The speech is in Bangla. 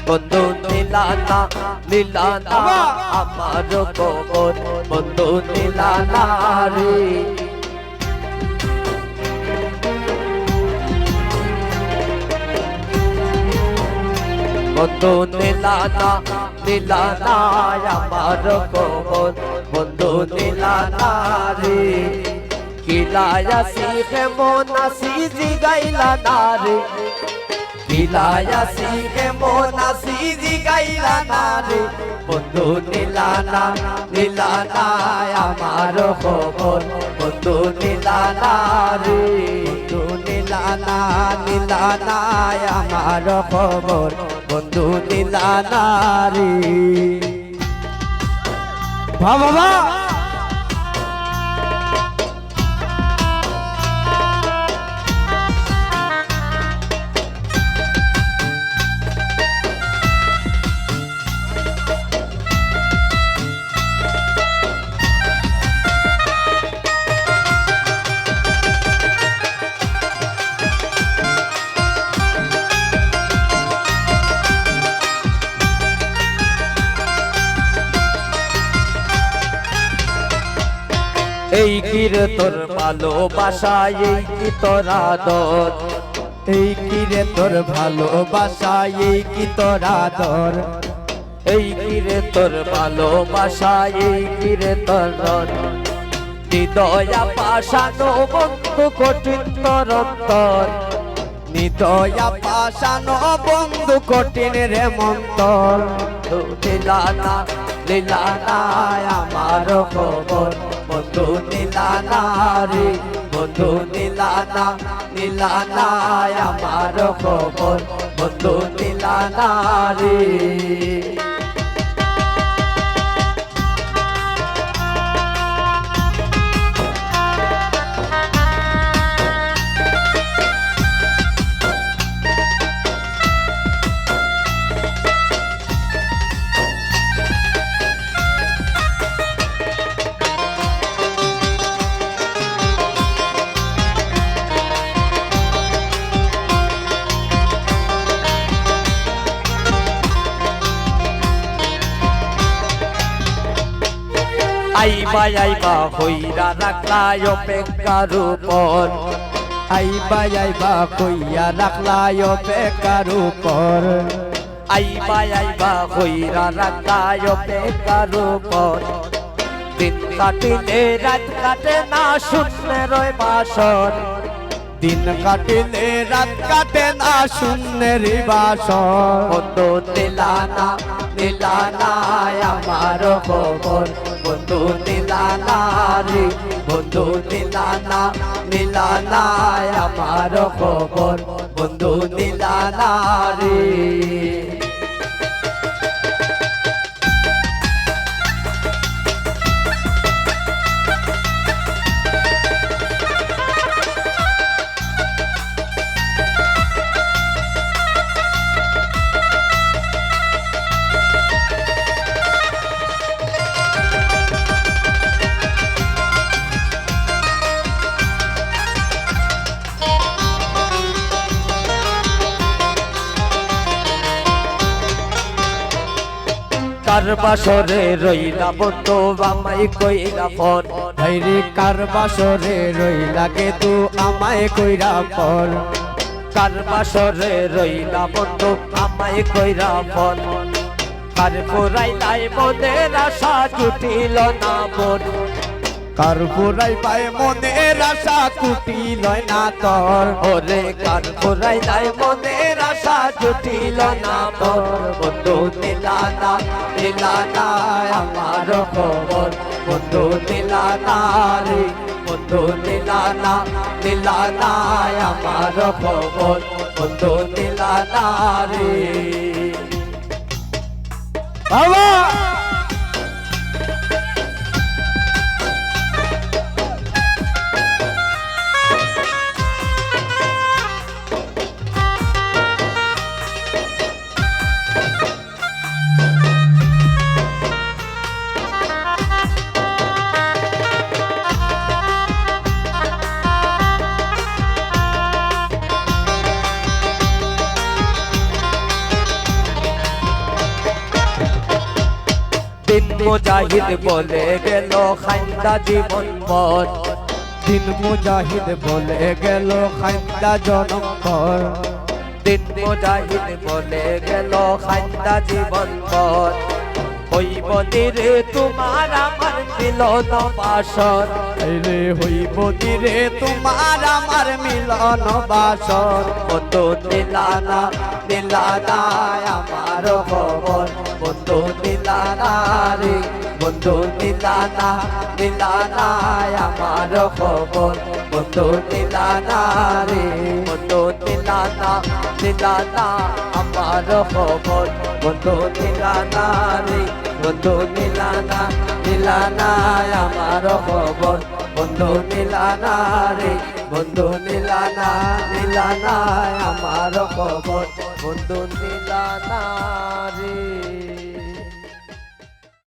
বন্ধু নীলানা নীলানা আমার কবর বন্ধু নীলানা রে বন্ধু নীলানা নীলানা আমার কবর বন্ধু নীলানা রে কিলায়া সিখে মোনাসি জিগাইলা না রে কিলায়া সিখে মোনাসি জিগাইলা না রে বন্ধু নীলানা নীলানা আমার খবর বন্ধু নীলানা রে বন্ধু নীলানা নীলানা আমার খবর বন্ধু নীলানা রে বাবা এই কি রে তোর ভালোবাসা এই কি তোর আদর এই কি রে তোর ভালোবাসা এই কি তোর আদর এই কি রে তোর ভালোবাসা এই কি রে তোর হৃদয়া পাশানো বন্ধু কঠিন তোর অন্তর হৃদয়া পাশানো বন্ধু কঠিন রে মন্তর লীলানা লীলানা আমার খবর বন্ধু নীলানা রে বন্ধু নীলানা নীলানা আমার খবর বন্ধু নীলানা রে আইবা আইবা কইরা রাখলা অপেক্ষার উপর আইবা আইবা কইয়া রাখলা অপেক্ষার উপর আইবা আইবা কইরা রাখলা অপেক্ষার উপর দিন কাটিলে রাত কাটে না শূন্যে রয় বাসর দিন কাটিলে রাত কাটে না শূন্যের বাসর বন্ধু নীলানা নীলানা আমার খবর বন্ধু নীলানা রে বন্ধু নীলানা নীলানা আমার খবর বন্ধু নীলানা রে কার বাসরে রইলা বন্ধু আমায় কইরা পর হাইরে কার বাসরে রইলা গে তু আমায় কইরা পর কার বাসরে রইলা বন্ধু আমায় কইরা পর কার পুরাইলাই মনের আশা জুটিল না বোন কার পুরাইবাই মনের আশা কুটিল না তোর ওরে কার পুরাইলাই মনের আশা জুটিল না তোর বন্ধু নীলানা নীলানা আমার খবর বন্ধু নীলানা রে বন্ধু নীলানা নীলানা আমার খবর বন্ধু নীলানা রে বাবা মুজাহিদ বলে গেল খান্দা জীবন পর দিন মুজাহিদ বলে গেল খান্দা জনম পর দিন মুজাহিদ বলে গেল খান্দা জীবন পর হইব দিরে তোমার আমার মিলন বাসর রে হইব দিরে তোমার আমার মিলন বাসর বন্ধু দিলানা দিলানা আমার খবর বন্ধু দিলানা রে বন্ধু দিলানা দিলানা আমার খবর বন্ধু দিলানা রে বন্ধু দিলানা দিলানা আমার খবর বন্ধু দিলানা রে বন্ধু দিলানা দিলানা আমার খবর বন্ধু দিলানা রে বন্ধু দিলানা দিলানা আমার খবর বন্ধু দিলানা